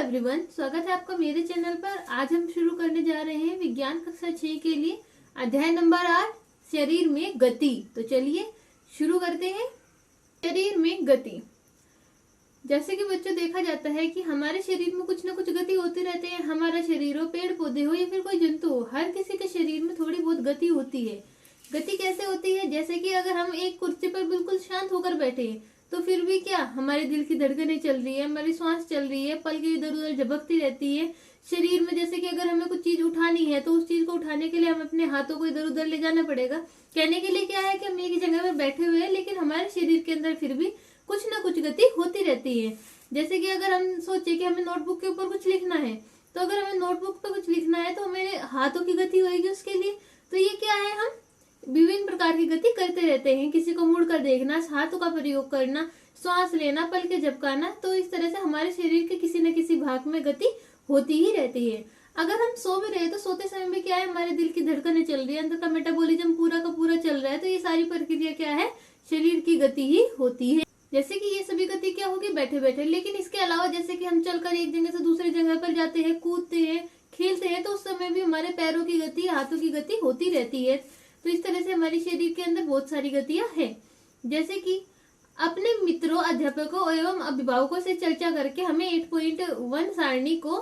Everyone, स्वागत है आपका मेरे चैनल पर। आज हम शुरू करने जा रहे हैं विज्ञान कक्षा 6 के लिए अध्याय नंबर 8 शरीर में गति। तो चलिए शुरू करते हैं। शरीर में गति। जैसे कि बच्चों देखा जाता है कि हमारे शरीर में कुछ न कुछ गति होती रहते हैं। हमारा शरीर हो, पेड़ पौधे हो या फिर कोई जंतु हो, हर किसी के शरीर में थोड़ी बहुत गति होती है। गति कैसे होती है? जैसे कि अगर हम एक कुर्सी पर बिल्कुल शांत होकर बैठे हैं तो फिर भी क्या हमारे दिल की धड़कनें चल रही है, हमारी सांस चल रही है, पलकें इधर उधर झपकती रहती है शरीर में। जैसे कि अगर हमें कुछ चीज उठानी है तो उस चीज को उठाने के लिए हमें अपने हाथों को इधर उधर ले जाना पड़ेगा। कहने के लिए क्या है कि हम एक ही जगह पर बैठे हुए हैं, लेकिन हमारे शरीर के अंदर फिर भी कुछ ना कुछ गति होती रहती है। जैसे कि अगर हम सोचे कि हमें नोटबुक के ऊपर कुछ लिखना है, तो अगर हमें नोटबुक पर कुछ लिखना है तो मेरे हाथों की गति होगी उसके लिए। तो ये क्या है, हम विभिन्न प्रकार की गति करते रहते हैं। किसी को मुड़कर देखना, हाथों का प्रयोग करना, श्वास लेना, पलके झपकाना। तो इस तरह से हमारे शरीर के किसी न किसी भाग में गति होती ही रहती है। अगर हम सो भी रहे तो सोते समय में क्या है, हमारे दिल की धड़कनें चल रही है, अंदर का मेटाबॉलिज्म पूरा का पूरा चल रहा है। तो ये सारी प्रक्रिया क्या है, शरीर की गति ही होती है। जैसे कि ये सभी गति क्या होगी, बैठे बैठे। लेकिन इसके अलावा जैसे कि हम चलकर एक जगह से दूसरी जगह पर जाते हैं, कूदते हैं, खेलते हैं, तो उस समय भी हमारे पैरों की गति, हाथों की गति होती रहती है। तो इस तरह से हमारे शरीर के अंदर बहुत सारी गतियां हैं। जैसे कि अपने मित्रों, अध्यापकों एवं अभिभावकों से चर्चा करके हमें 8.1 सारणी को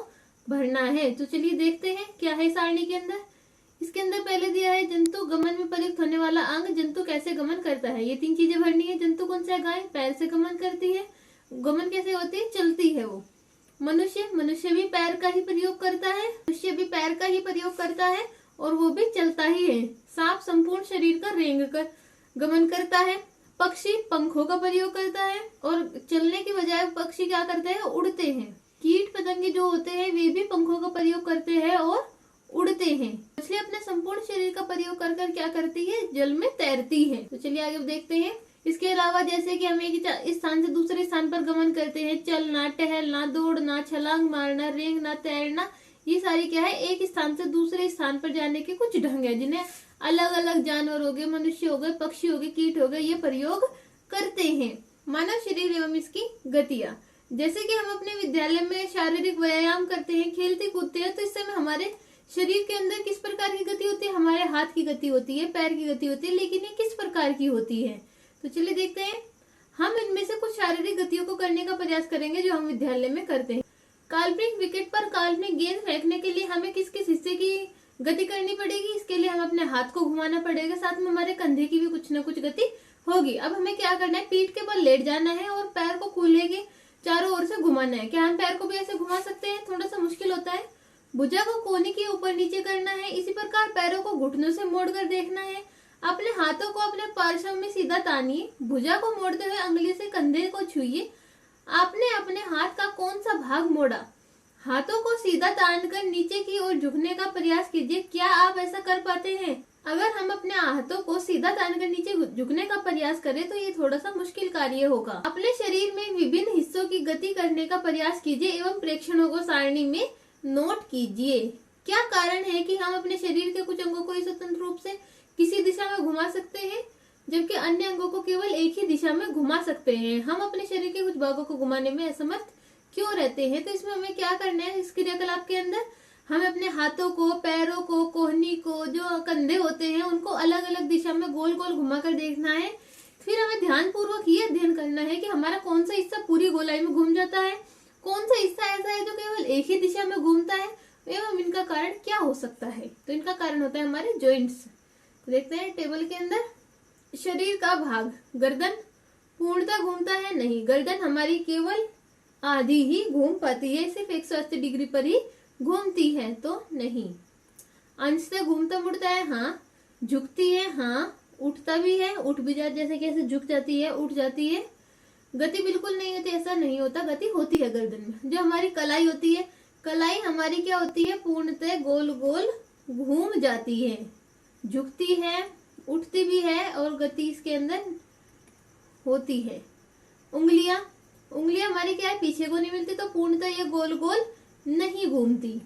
भरना है। तो चलिए देखते हैं क्या है सारणी के अंदर। इसके अंदर पहले दिया है जंतु, गमन में प्रयुक्त होने वाला अंग। जंतु कैसे गमन करता है, ये 3 चीजें भरनी है। जंतु कौन सा है? गाय पैर से गमन करती है। गमन कैसे होती है? चलती है वो। मनुष्य भी पैर का ही प्रयोग करता है, और वो भी चलता ही है। सांप संपूर्ण शरीर का रेंग कर गमन करता है। पक्षी पंखों का प्रयोग करता है, और चलने की बजाय पक्षी क्या करते हैं, उड़ते हैं। कीट पतंगे जो होते हैं वे भी पंखों का प्रयोग करते हैं और उड़ते हैं। मछली अपने संपूर्ण शरीर का प्रयोग कर क्या करती है, जल में तैरती है। तो चलिए आगे देखते हैं। इसके अलावा जैसे कि हम एक स्थान से दूसरे स्थान पर गमन करते हैं, चलना, टहलना, दौड़ना, छलांग मारना, रेंगना, तैरना, ये सारी क्या है, एक स्थान से दूसरे स्थान पर जाने के कुछ ढंग है, जिन्हें अलग अलग जानवर हो गए, मनुष्य हो गए, पक्षी हो गए, कीट हो गए, ये प्रयोग करते हैं। मानव शरीर एवं इसकी गतियां। जैसे कि हम अपने विद्यालय में शारीरिक व्यायाम करते हैं, खेलते कूदते हैं, तो इस समय हमारे शरीर के अंदर किस प्रकार की गति होती है? हमारे हाथ की गति होती है, पैर की गति होती है, लेकिन ये किस प्रकार की होती है? तो चलिए देखते हैं। हम इनमें से कुछ शारीरिक गतियों को करने का प्रयास करेंगे जो हम विद्यालय में करते हैं। काल्पनिक विकेट पर काल्पनिक गेंद फेंकने के लिए हमें किस किस हिस्से की गति करनी पड़ेगी? इसके लिए हम अपने हाथ को घुमाना पड़ेगा, साथ में हमारे कंधे की भी कुछ न कुछ गति होगी। अब हमें क्या करना है, पीठ के बल लेट जाना है और पैर को खुले के चारों ओर से घुमाना है। क्या हम पैर को भी ऐसे घुमा सकते हैं? थोड़ा सा मुश्किल होता है। भुजा को कोने के ऊपर नीचे करना है। इसी प्रकार पैरों को घुटनों से मोड़कर देखना है। अपने हाथों को अपने पार्श्व में सीधा तानिए। भुजा को मोड़ते हुए अंगुली से कंधे को छुइए। आपने अपने हाथ का कौन सा भाग मोड़ा? हाथों को सीधा तानकर नीचे की ओर झुकने का प्रयास कीजिए। क्या आप ऐसा कर पाते हैं? अगर हम अपने हाथों को सीधा तानकर नीचे झुकने का प्रयास करें तो ये थोड़ा सा मुश्किल कार्य होगा। अपने शरीर में विभिन्न हिस्सों की गति करने का प्रयास कीजिए एवं प्रेक्षणों को सारणी में नोट कीजिए। क्या कारण है कि हम अपने शरीर के कुछ अंगों को स्वतंत्र रूप से किसी दिशा में घुमा सकते हैं, जबकि अन्य अंगों को केवल एक ही दिशा में घुमा सकते हैं? हम अपने शरीर के कुछ भागों को घुमाने में असमर्थ क्यों रहते हैं? तो इसमें हमें क्या करना है, इस क्रियाकलाप के अंदर हमें अपने हाथों को, पैरों को, कोहनी को, जो कंधे होते हैं उनको अलग अलग दिशा में गोल गोल घुमाकर देखना है। फिर हमें ध्यान पूर्वक ये अध्ययन करना है कि हमारा कौन सा हिस्सा पूरी गोलाई में घूम जाता है, कौन सा हिस्सा ऐसा है जो केवल एक ही दिशा में घूमता है, एवं इनका कारण क्या हो सकता है। तो इनका कारण होता है हमारे जॉइंट्स। तो देखते हैं टेबल के अंदर। शरीर का भाग, गर्दन पूर्णतः घूमता है? नहीं, गर्दन हमारी केवल आधी ही घूम पाती है, सिर्फ 180 डिग्री पर ही घूमती है। तो नहीं। अंश से घूमता मुड़ता है? हाँ। झुकती है? हाँ। उठता भी है, उठ भी जाती, जैसे कैसे झुक जाती है, उठ जाती है। गति बिल्कुल नहीं होती, ऐसा नहीं होता, गति होती है गर्दन में। जो हमारी कलाई होती है, कलाई हमारी क्या होती है, पूर्णतः गोल गोल घूम जाती है, झुकती है, उठती भी है, और गति इसके अंदर होती है। उंगलियां हमारी क्या है, पीछे को नहीं मिलती, तो पूर्णतः ये गोल गोल नहीं घूमती।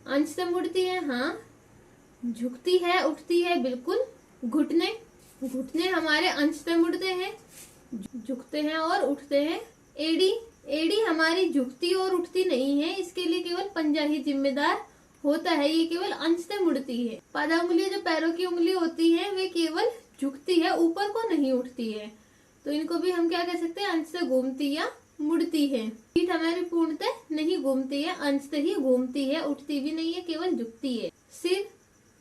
अंश से मुड़ती है? हाँ। झुकती है, उठती है, बिल्कुल। घुटने हमारे अंश से मुड़ते हैं, झुकते हैं और उठते हैं। एड़ी एड़ी हमारी झुकती और उठती नहीं है, इसके लिए केवल पंजा ही जिम्मेदार होता है, ये केवल अंशतः मुड़ती है। पादा उंगलियां जो पैरों की उंगली होती है वे केवल झुकती है, ऊपर को नहीं उठती है, तो इनको भी हम क्या कह सकते हैं, अंशतः घूमती या मुड़ती है। पीठ हमारी पूर्णतः नहीं घूमती है, अंशतः ही घूमती है, उठती भी नहीं है, केवल झुकती है। सिर,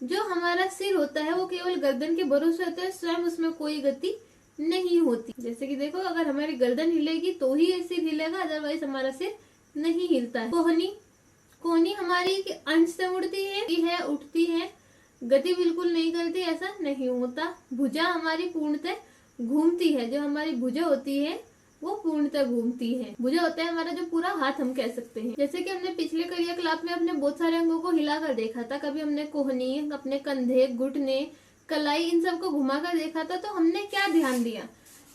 जो हमारा सिर होता है वो केवल गर्दन के भरोसे होता है, स्वयं उसमें कोई गति नहीं होती। जैसे कि देखो, अगर हमारी गर्दन हिलेगी तो ही ये सिर हिलेगा, अदरवाइज हमारा सिर नहीं हिलता है। कोहनी, कोहनी हमारी अंशतः मुड़ती है, उठती है, गति बिल्कुल नहीं करती, ऐसा नहीं होता। भुजा हमारी पूर्णतः घूमती है, जो हमारी भुजा होती है वो पूर्णतः घूमती है। भुजा होता है हमारा जो पूरा हाथ, हम कह सकते हैं। जैसे कि हमने पिछले क्रियाकलाप में अपने बहुत सारे अंगों को हिलाकर देखा था, कभी हमने कोहनी, अपने कंधे, घुटने, कलाई, इन सबको घुमाकर देखा था, तो हमने क्या ध्यान दिया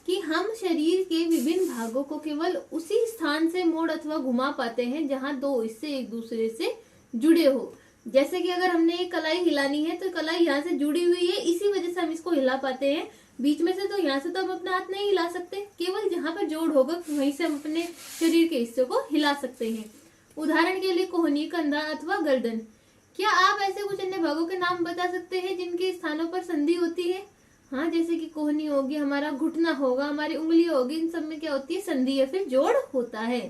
कि हम शरीर के विभिन्न भागों को केवल उसी स्थान से मोड़ अथवा घुमा पाते हैं जहां दो हिस्से एक दूसरे से जुड़े हो। जैसे कि अगर हमने एक कलाई हिलानी है तो कलाई यहाँ से जुड़ी हुई है, इसी वजह से हम इसको हिला पाते हैं। बीच में से तो यहाँ से तो हम अपना हाथ नहीं हिला सकते, केवल जहाँ पर जोड़ होगा वहीं से हम अपने शरीर के हिस्से को हिला सकते हैं। उदाहरण के लिए कोहनी, कंधा अथवा गर्दन। क्या आप ऐसे कुछ अन्य भागों के नाम बता सकते हैं जिनके स्थानों पर संधि होती है? हाँ, जैसे कि कोहनी होगी, हमारा घुटना होगा, हमारी उंगली होगी, इन सब में क्या होती है, संधि या फिर जोड़ होता है।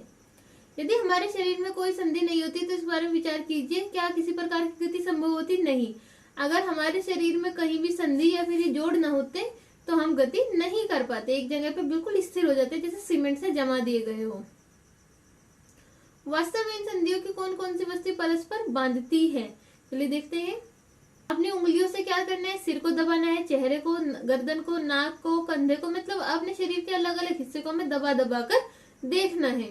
यदि हमारे शरीर में कोई संधि नहीं होती तो इस बारे में विचार कीजिए, क्या किसी प्रकार की गति संभव होती? नहीं। अगर हमारे शरीर में कहीं भी संधि या फिर ये जोड़ न होते तो हम गति नहीं कर पाते, एक जगह पे बिल्कुल स्थिर हो जाते, जैसे सीमेंट से जमा दिए गए हो। वास्तव में इन संधियों की कौन कौन सी वस्तु परस्पर बांधती है? चलिए देखते हैं। अपनी उंगलियों से क्या करना है, सिर को दबाना है, चेहरे को, गर्दन को, नाक को, कंधे को, मतलब अपने शरीर के अलग अलग हिस्से को हमें दबा दबा कर देखना है।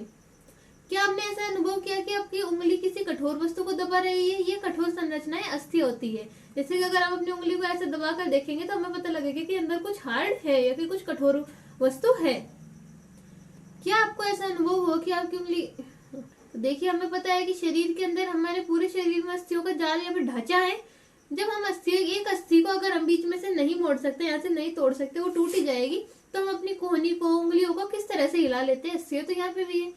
क्या आपने ऐसा अनुभव किया कि आपकी उंगली किसी कठोर वस्तु को दबा रही है? ये कठोर संरचनाएं अस्थि होती है। जैसे कि अगर हम अपनी उंगली को ऐसे दबा कर देखेंगे तो हमें पता लगेगा कि अंदर कुछ हार्ड है या फिर कुछ कठोर वस्तु है। क्या आपको ऐसा अनुभव हो कि आपकी उंगली, देखिए हमें पता है कि शरीर के अंदर हमारे पूरे शरीर में अस्थियों का जाल या फिर ढांचा है। जब हम एक अस्थि को अगर हम बीच में से नहीं मोड़ सकते, यहाँ से नहीं तोड़ सकते, वो टूट ही जाएगी, तो हम अपनी कोहनी को, उंगलियों को किस तरह से हिला लेते हैं? अस्थियां तो यहाँ पे भी है।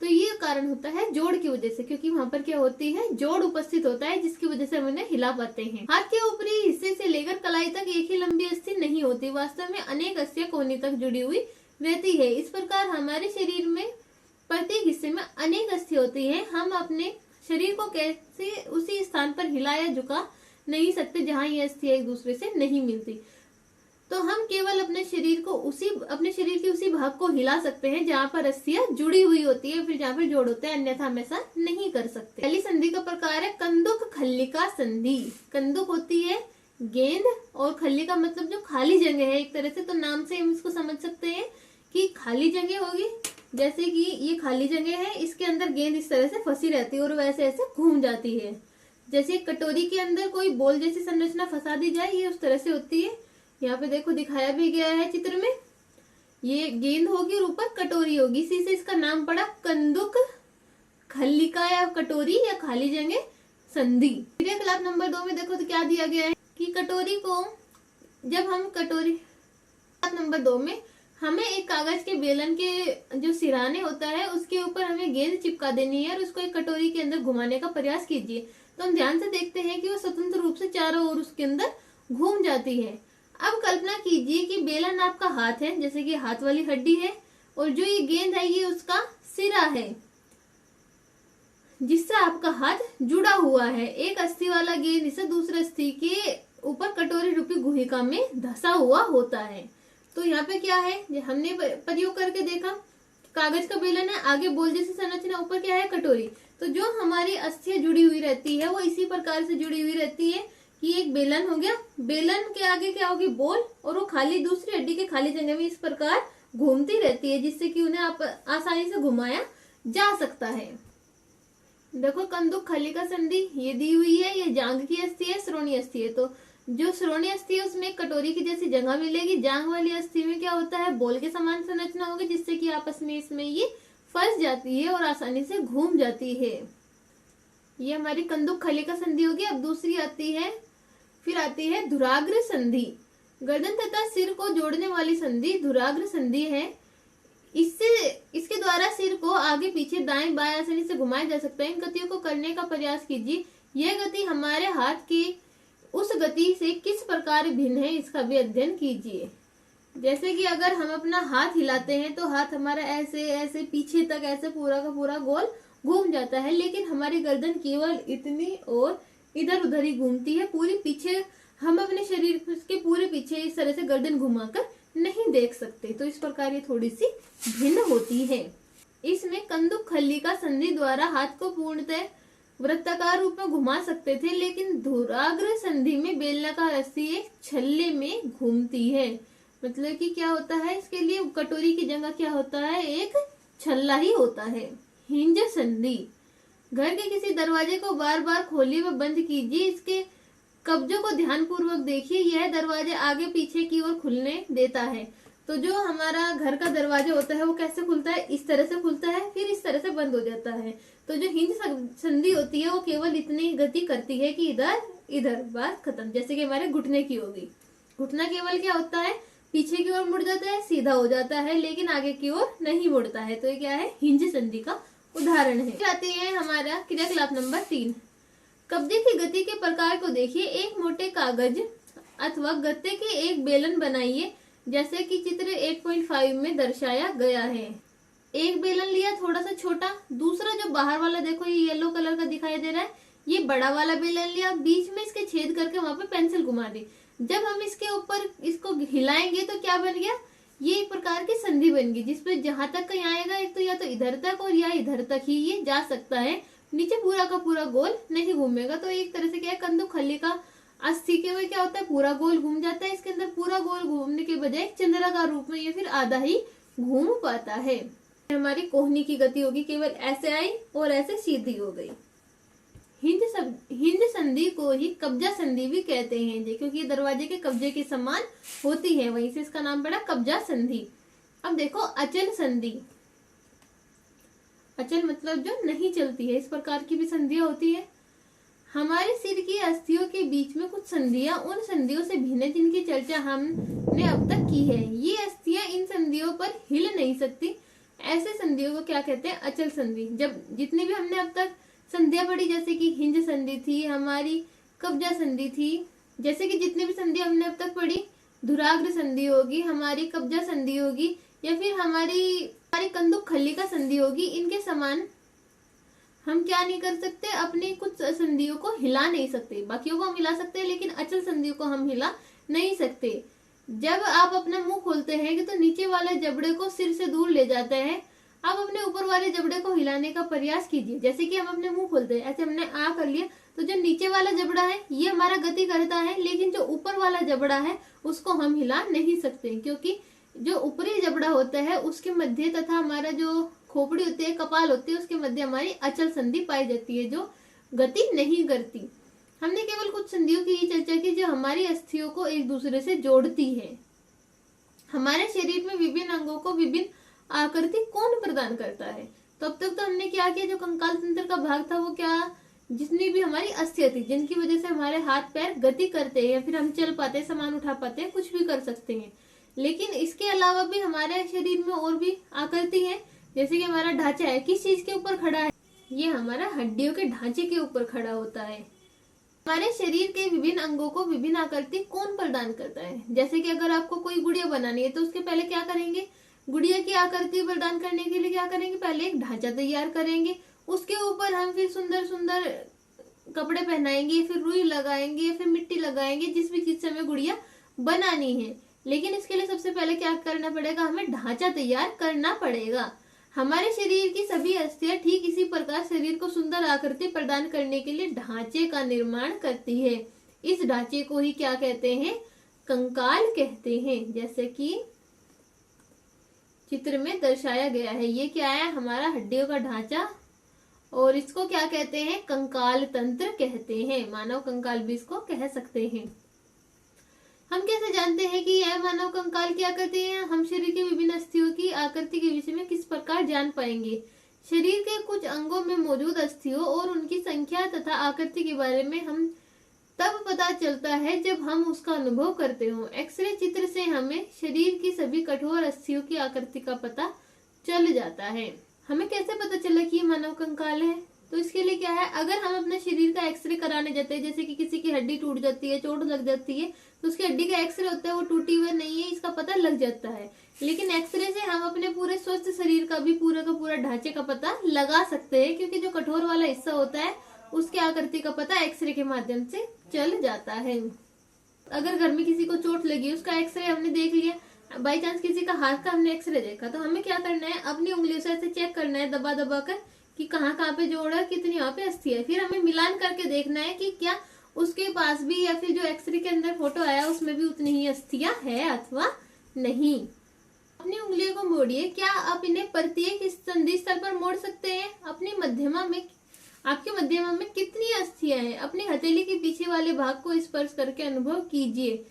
तो ये कारण होता है जोड़ की वजह से, क्योंकि वहां पर क्या होती है, जोड़ उपस्थित होता है, जिसकी वजह से हम उन्हें हिला पाते हैं। हाथ के ऊपरी हिस्से से लेकर कलाई तक एक ही लंबी अस्थि नहीं होती, वास्तव में अनेक अस्थियां कोहनी तक जुड़ी हुई रहती है। इस प्रकार हमारे शरीर में प्रत्येक हिस्से में अनेक अस्थि होती है। हम अपने शरीर को कैसे उसी स्थान पर हिला या झुका नहीं सकते जहां ये अस्थियां एक दूसरे से नहीं मिलती, तो हम केवल अपने शरीर के उसी भाग को हिला सकते हैं जहां पर अस्थियां जुड़ी हुई होती है, फिर जहां पर जोड़ होते हैं, अन्यथा हम ऐसा नहीं कर सकते। पहली संधि का प्रकार है कंदुक खल्लिका संधि। कंदुक होती है गेंद, और खल्लिका मतलब जो खाली जगह है एक तरह से, तो नाम से हम इसको समझ सकते हैं कि खाली जगह होगी। जैसे कि ये खाली जगह है, इसके अंदर गेंद इस तरह से फंसी रहती है और वैसे ऐसे घूम जाती है। जैसे कटोरी के अंदर कोई बॉल जैसी संरचना फंसा दी जाए, ये उस तरह से होती है। यहाँ पे देखो दिखाया भी गया है चित्र में, ये गेंद होगी और ऊपर कटोरी होगी, इसी से इसका नाम पड़ा कंदुक खल्लिका या कटोरी या खाली जगह संधि। क्रियाकलाप नंबर 2 में देखो तो क्या दिया गया है कि कटोरी को जब हम नंबर 2 में हमें एक कागज के बेलन के जो सिराने होता है उसके ऊपर हमें गेंद चिपका देनी है और उसको एक कटोरी के अंदर घुमाने का प्रयास कीजिए। तो हम ध्यान से देखते हैं कि वो स्वतंत्र रूप से चारों ओर उसके अंदर घूम जाती है। अब कल्पना कीजिए कि बेलन आपका हाथ है, जैसे कि हाथ वाली हड्डी है, और जो ये गेंद है ये उसका सिरा है जिससे आपका हाथ जुड़ा हुआ है। एक अस्थि वाला गेंद इसे दूसरे अस्थि के ऊपर कटोरी रूपी गुहिका में धसा हुआ होता है। तो यहाँ पे क्या है, हमने प्रयोग करके देखा, कागज का बेलन है, आगे बॉल जैसी संरचना, ऊपर क्या है, कटोरी। तो जो हमारी अस्थियां जुड़ी हुई रहती है वो इसी प्रकार से जुड़ी हुई रहती है कि एक बेलन हो गया, बेलन के आगे क्या होगी, बॉल, और वो खाली दूसरी हड्डी के खाली जगह में इस प्रकार घूमती रहती है, जिससे कि उन्हें आसानी से घुमाया जा सकता है। देखो कंदुक खल्लिका संधि ये दी हुई है, ये जांघ की अस्थि है, श्रोणी अस्थि है। तो जो श्रोणी अस्थि है उसमें कटोरी की जैसी जगह मिलेगी, जांघ वाली अस्थि में क्या होता है, बॉल के समान संरचना होगी, जिससे कि आपस में इसमें ये फंस जाती है और आसानी से घूम जाती है। ये हमारी कंदुक खल्लिका संधि होगी। अब दूसरी आती है, फिर आती है धुराग्र संधि। गर्दन तथा सिर को जोड़ने वाली संधि धुराग्र संधि है। इसके द्वारा सिर को आगे पीछे दाएं बाएं आसानी से घुमाया जा सकता है। इन गतियों को करने का प्रयास कीजिए। यह गति हमारे हाथ की उस गति से किस प्रकार भिन्न है, इसका भी अध्ययन कीजिए। जैसे कि अगर हम अपना हाथ हिलाते हैं तो हाथ हमारा ऐसे ऐसे पीछे तक ऐसे पूरा का पूरा गोल घूम जाता है, लेकिन हमारी गर्दन केवल इतनी और इधर उधर ही घूमती है। पूरी पीछे हम अपने शरीर के पूरे पीछे इस तरह से गर्दन घुमाकर नहीं देख सकते। तो इस प्रकार ये थोड़ी सी भिन्न होती है। इसमें कंदुक खल्लिका संधि द्वारा हाथ को पूर्णतः वृत्ताकार रूप में घुमा सकते थे, लेकिन धुराग्र संधि में बेलनाकार अस्थि एक छल्ले में घूमती है। मतलब कि क्या होता है, इसके लिए कटोरी की जगह क्या होता है, एक छल्ला ही होता है। हिंज संधि, घर के किसी दरवाजे को बार बार खोलिए व बंद कीजिए। इसके कब्जों को ध्यान पूर्वक देखिए। यह दरवाजे आगे पीछे की ओर खुलने देता है। तो जो हमारा घर का दरवाजा होता है वो कैसे खुलता है, इस तरह से खुलता है, फिर इस तरह से बंद हो जाता है। तो जो हिंज संधि होती है वो केवल इतनी गति करती है कि इधर इधर, बात खत्म। जैसे कि हमारे घुटने की होगी, घुटना केवल क्या होता है, पीछे की ओर मुड़ जाता है, सीधा हो जाता है, लेकिन आगे की ओर नहीं मुड़ता है। तो ये क्या है, हिंज संधि का उदाहरण है। आती है हमारा क्रियाकलाप नंबर 3। कब्जे की गति के प्रकार को देखिए। एक मोटे कागज अथवा गत्ते के एक बेलन बनाइए, जैसे कि चित्र 8.5 में दर्शाया गया है। एक बेलन लिया थोड़ा सा छोटा, दूसरा जो बाहर वाला देखो ये येलो कलर का दिखाई दे रहा है, ये बड़ा वाला बेलन लिया, बीच में इसके छेद करके वहां पे पेंसिल घुमा दी। जब हम इसके ऊपर इसको हिलाएंगे तो क्या बन गया, ये एक प्रकार की संधि बन गई, जिसपे जहां तक कहीं आएगा एक तो या तो इधर तक और या इधर तक ही ये जा सकता है, नीचे पूरा का पूरा गोल नहीं घूमेगा। तो एक तरह से क्या है, कंदुक खल्लिका अस्थि के हुए क्या होता है, पूरा गोल घूम जाता है। इसके अंदर पूरा गोल घूमने के बजाय चंद्राकार रूप में ये फिर आधा ही घूम पाता है। हमारी कोहनी की गति होगी, केवल ऐसे आई और ऐसे सीधी हो गई। हिंज संधि को ही कब्जा संधि भी कहते हैं, क्योंकि ये दरवाजे के कब्जे के समान होती है, वहीं से इसका नाम पड़ा कब्जा संधि। अब देखो अचल संधि। अचल मतलब जो नहीं चलती है, इस प्रकार की भी संधियां होती है। हमारे सिर की अस्थियों के बीच में कुछ संधियां उन संधियों से भिन्न है जिनकी चर्चा हमने अब तक की है। ये अस्थियां इन संधियों पर हिल नहीं सकती। ऐसे संधियों को क्या कहते हैं, अचल संधि। जब जितनी भी हमने अब तक संधियां पढ़ी, जैसे कि हिंज संधि थी, हमारी कब्जा संधि थी, जैसे कि जितनी भी संधि हमने अब तक पढ़ी, धुराग्र संधि होगी, हमारी कब्जा संधि होगी, या फिर हमारी कंदुक खल्लिका संधि होगी, इनके समान हम क्या नहीं कर सकते, अपनी कुछ संधियों को हिला नहीं सकते। बाकियों को हम हिला सकते हैं, लेकिन अचल संधियों को हम हिला नहीं सकते। जब आप अपना मुंह खोलते हैं तो नीचे वाले जबड़े को सिर से दूर ले जाते हैं। आप अपने ऊपर वाले जबड़े को हिलाने का प्रयास कीजिए। जैसे कि हम अपने मुंह खोलते हैं, ऐसे हमने आ कर लिया, तो जो नीचे वाला जबड़ा है ये हमारा गति करता है, लेकिन जो ऊपर वाला जबड़ा है उसको हम हिला नहीं सकते, क्योंकि जो ऊपरी जबड़ा होता है उसके मध्य तथा हमारा जो खोपड़ी होती है, कपाल होती है, उसके मध्य हमारी अचल संधि पाई जाती है, जो गति नहीं करती। हमने केवल कुछ संधियों की ही चर्चा की जो हमारी अस्थियों को एक दूसरे से जोड़ती है। हमारे शरीर में विभिन्न अंगों को विभिन्न आकृति कौन प्रदान करता है। तो अब तक तो हमने क्या किया, जो कंकाल तंत्र का भाग था वो क्या, जितनी भी हमारी अस्थियां थी जिनकी वजह से हमारे हाथ पैर गति करते हैं, या फिर हम चल पाते हैं, सामान उठा पाते हैं, कुछ भी कर सकते हैं। लेकिन इसके अलावा भी हमारे शरीर में और भी आकृति है। जैसे कि हमारा ढांचा है, किस चीज के ऊपर खड़ा है, ये हमारा हड्डियों के ढांचे के ऊपर खड़ा होता है। हमारे शरीर के विभिन्न अंगों को विभिन्न आकृति कौन प्रदान करता है। जैसे कि अगर आपको कोई गुड़िया बनानी है तो उसके पहले क्या करेंगे, गुड़िया की आकृति प्रदान करने के लिए क्या करेंगे, पहले एक ढांचा तैयार करेंगे, उसके ऊपर हम फिर सुंदर सुंदर कपड़े पहनाएंगे, फिर रुई लगाएंगे, फिर मिट्टी लगाएंगे, जिस भी चीज से हमें गुड़िया बनानी है। लेकिन इसके लिए सबसे पहले क्या करना पड़ेगा, हमें ढांचा तैयार करना पड़ेगा। हमारे शरीर की सभी अस्थियां ठीक इसी प्रकार शरीर को सुंदर आकृति प्रदान करने के लिए ढांचे का निर्माण करती है। इस ढांचे को ही क्या कहते हैं, कंकाल कहते हैं। जैसे कि चित्र में दर्शाया गया है, ये क्या है, हमारा हड्डियों का ढांचा, और इसको क्या कहते हैं, कंकाल तंत्र कहते हैं। मानव कंकाल भी इसको कह सकते हैं। हम कैसे जानते हैं कि यह मानव कंकाल की आकृति है। हम शरीर के विभिन्न अस्थियों की आकृति के विषय में किस प्रकार जान पाएंगे। शरीर के कुछ अंगों में मौजूद अस्थियों और उनकी संख्या तथा आकृति के बारे में हम तब पता चलता है जब हम उसका अनुभव करते हो। एक्सरे चित्र से हमें शरीर की सभी कठोर अस्थियों की आकृति का पता चल जाता है। हमें कैसे पता चला कि ये मानव कंकाल है? तो इसके लिए क्या है, अगर हम अपने शरीर का एक्सरे कराने जाते हैं, जैसे कि किसी की हड्डी टूट जाती है, चोट लग जाती है, तो उसकी हड्डी का एक्सरे होता है, वो टूटी हुई नहीं है इसका पता लग जाता है। लेकिन एक्सरे से हम अपने पूरे स्वस्थ शरीर का भी पूरा का पूरा ढांचे का पता लगा सकते हैं, क्योंकि जो कठोर वाला हिस्सा होता है उसके आकृति का पता एक्सरे के माध्यम से चल जाता है। अगर घर में किसी को चोट लगी, उसका एक्सरे हमने देख लिया, बाई चांस किसी का हाथ का हमने एक्सरे देखा, तो हमें क्या करना है, अपनी उंगलियों से ऐसे चेक करना है दबा दबा कर कि कहाँ कहाँ पे जोड़ है, कितनी यहाँ पे अस्थि है। फिर हमें मिलान करके देखना है कि क्या उसके पास भी या फिर जो एक्सरे के अंदर फोटो आया उसमें भी उतनी ही अस्थियां है अथवा नहीं। अपनी उंगलियों को मोड़िए। क्या आप इन्हें प्रत्येक संधि स्थल पर मोड़ सकते हैं? अपनी मध्यमा में, आपके मध्यमा में कितनी अस्थियां हैं? अपनी हथेली के पीछे वाले भाग को स्पर्श करके अनुभव कीजिए।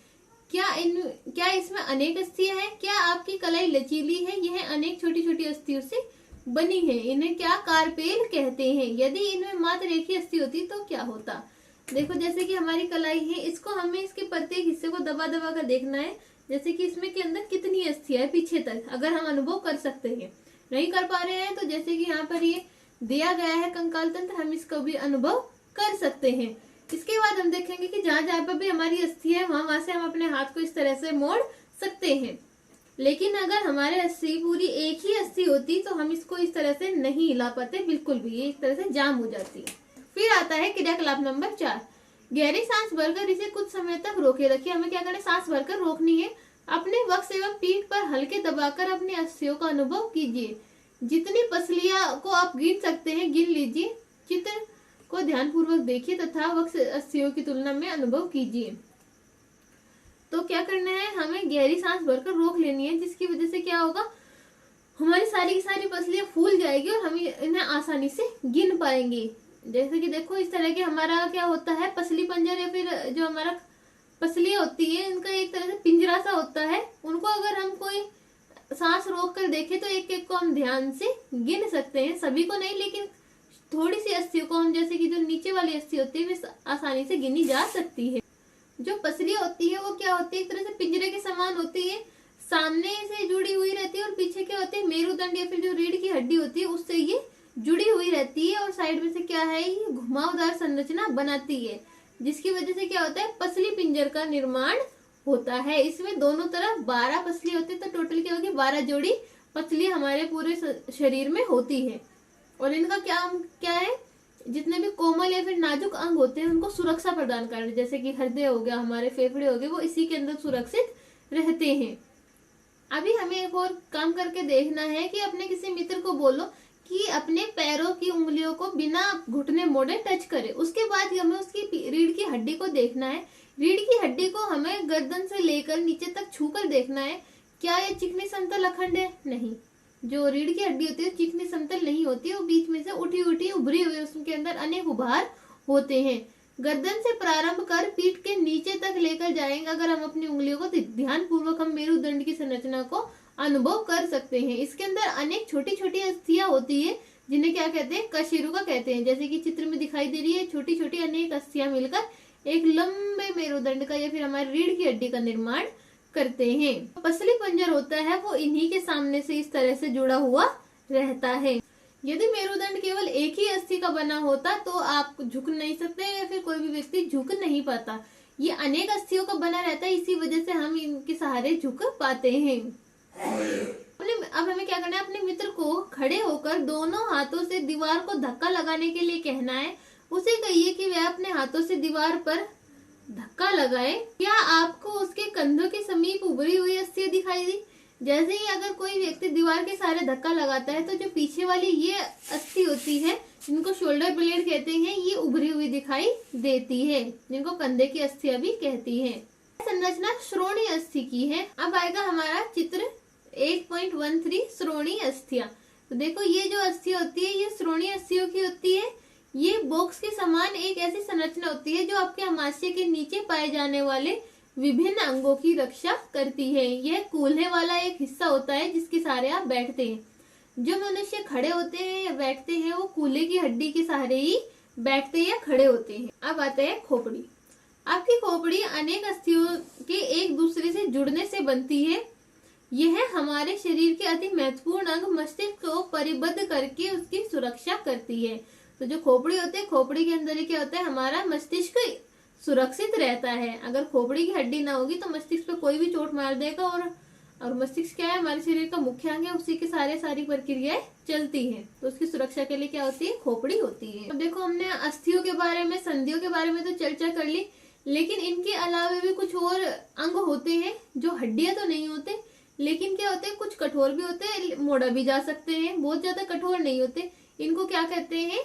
क्या इसमें अनेक अस्थियां हैं? क्या आपकी कलाई लचीली है? यह अनेक छोटी छोटी अस्थियों से बनी है। इन्हें क्या कार्पेल कहते हैं? यदि इनमें मात्र एक ही अस्थि होती तो क्या होता? देखो, जैसे कि हमारी कलाई है, इसको हमें इसके प्रत्येक हिस्से को दबा दबा कर देखना है, जैसे कि इसमें के अंदर कितनी अस्थियां है पीछे तक, अगर हम अनुभव कर सकते हैं। नहीं कर पा रहे हैं तो जैसे कि यहाँ पर ये दिया गया है कंकाल तंत्र, हम इसको भी अनुभव कर सकते हैं। इसके बाद हम देखेंगे कि जहां जहां पर भी हमारी अस्थि है वहां से हम अपने हाथ को इस तरह से मोड़ सकते हैं। लेकिन अगर हमारे अस्थि पूरी एक ही अस्थि होती तो हम इसको इस तरह से नहीं हिला पाते बिल्कुल भी, ये इस तरह से जाम हो जाती। फिर आता है क्रियाकलाप नंबर 4, गहरी सांस भरकर इसे कुछ समय तक रोके रखिए। हमें क्या करना है, सांस भरकर रोकनी है। अपने वक्ष एवं पीठ पर हल्के दबाकर अपनी अस्थियों का अनुभव कीजिए। जितनी पसलियां को आप गिन सकते हैं गिन लीजिए। चित्र को ध्यानपूर्वक देखिए तथा वक्ष अस्थियों की तुलना में अनुभव कीजिए। तो क्या करना है, हमें गहरी सांस भरकर रोक लेनी है, जिसकी वजह से क्या होगा, हमारी सारी की सारी पसलियां फूल जाएगी और हम इन्हें आसानी से गिन पाएंगे। जैसे कि देखो, इस तरह के हमारा क्या होता है, पसली पंजर या फिर जो हमारा पसलियां होती है, इनका एक तरह से पिंजरा सा होता है। उनको अगर हम कोई सांस रोक कर देखें तो एक एक को हम ध्यान से गिन सकते हैं, सभी को नहीं, लेकिन थोड़ी सी अस्थियों को हम, जैसे कि जो नीचे वाली अस्थि होती है वे आसानी से गिनी जा सकती है। जो पसलियां होती है वो क्या होती है, एक तरह से पिंजरे के समान होती है, सामने से जुड़ी हुई रहती है और पीछे क्या होते हैं, मेरुदंड या फिर जो रीढ़ की हड्डी होती है उससे ये जुड़ी हुई रहती है, और साइड में से क्या है, ये घुमावदार संरचना बनाती है, जिसकी वजह से क्या होता है, पसली पिंजर का निर्माण होता है। इसमें दोनों तरफ 12 पसली होती है, तो टोटल क्या होगी, 12 जोड़ी पसली हमारे पूरे शरीर में होती है। और इनका क्या है, जितने भी कोमल या फिर नाजुक अंग होते हैं उनको सुरक्षा प्रदान करने, जैसे कि हृदय हो गया, हमारे फेफड़े हो गए, वो इसी के अंदर सुरक्षित रहते हैं। अभी हमें एक और काम करके देखना है कि अपने किसी मित्र को बोलो कि अपने पैरों की उंगलियों को बिना घुटने मोड़े टच करे। उसके बाद हमें उसकी रीढ़ की हड्डी को देखना है। रीढ़ की हड्डी को हमें गर्दन से लेकर नीचे तक छूकर देखना है, क्या ये चिकनी समतल अखंड है? नहीं, जो रीढ़ की हड्डी होती है चिकनी समतल नहीं होती है, वो बीच में से उठी उठी उभरी हुई, उसके अंदर अनेक उभार होते हैं। गर्दन से प्रारंभ कर पीठ के नीचे तक लेकर जाएंगे अगर हम अपनी उंगलियों को, ध्यान पूर्वक हम मेरुदंड की संरचना को अनुभव कर सकते हैं। इसके अंदर अनेक छोटी छोटी अस्थियां होती है, जिन्हें क्या कहते हैं, कशेरुका कहते हैं। जैसे कि चित्र में दिखाई दे रही है, छोटी छोटी अनेक अस्थियां मिलकर एक लंबे मेरुदंड का या फिर हमारी रीढ़ की हड्डी का निर्माण करते हैं। पसली पंजर होता है वो इन्हीं के सामने से इस तरह से जुड़ा हुआ रहता है। यदि मेरुदंड केवल एक ही अस्थि का बना होता तो आप झुक नहीं सकते या फिर कोई भी व्यक्ति झुक नहीं पाता। ये अनेक अस्थियों का बना रहता है, इसी वजह से हम इनके सहारे झुक पाते हैं। अब हमें क्या करना है, अपने मित्र को खड़े होकर दोनों हाथों से दीवार को धक्का लगाने के लिए कहना है। उसे कहिए कि वह अपने हाथों से दीवार पर धक्का लगाए। क्या आपको उसके कंधों के समीप उभरी हुई अस्थियां दिखाई दी? जैसे ही अगर कोई व्यक्ति दीवार के सहारे धक्का लगाता है तो जो पीछे वाली ये अस्थि होती है, जिनको शोल्डर ब्लेड कहते हैं, ये उभरी हुई दिखाई देती है, जिनको कंधे की अस्थियां भी कहती है। संरचना श्रोणीय अस्थि की है। अब आएगा हमारा चित्र 8.13 श्रोणीय अस्थियां। तो देखो, ये जो अस्थि होती है ये श्रोणीय अस्थियों की होती है। ये बॉक्स के समान एक ऐसी संरचना होती है जो आपके अमाशय के नीचे पाए जाने वाले विभिन्न अंगों की रक्षा करती है। यह कूल्हे वाला एक हिस्सा होता है जिसके सहारे आप बैठते हैं। जो मनुष्य खड़े होते हैं या बैठते हैं वो कूल्हे की हड्डी के सहारे ही बैठते या खड़े होते हैं। अब आते हैं खोपड़ी। आपकी खोपड़ी अनेक अस्थियों के एक दूसरे से जुड़ने से बनती है। यह हमारे शरीर के अति महत्वपूर्ण अंग मस्तिष्क को परिबद्ध करके उसकी सुरक्षा करती है। तो जो खोपड़ी होती है, खोपड़ी के अंदर ही क्या होता है, हमारा मस्तिष्क सुरक्षित रहता है। अगर खोपड़ी की हड्डी ना होगी तो मस्तिष्क पे कोई भी चोट मार देगा, और मस्तिष्क क्या है, हमारे शरीर का मुख्य अंग है, उसी के सारी प्रक्रियाएं चलती हैं। तो उसकी सुरक्षा के लिए क्या होती है, खोपड़ी होती है। अब देखो, हमने अस्थियों के बारे में, संधियों के बारे में तो चर्चा कर ली, लेकिन इनके अलावा भी कुछ और अंग होते हैं जो हड्डियां तो नहीं होते, लेकिन क्या होते हैं, कुछ कठोर भी होते हैं, मोड़ा भी जा सकते हैं, बहुत ज्यादा कठोर नहीं होते। इनको क्या कहते हैं,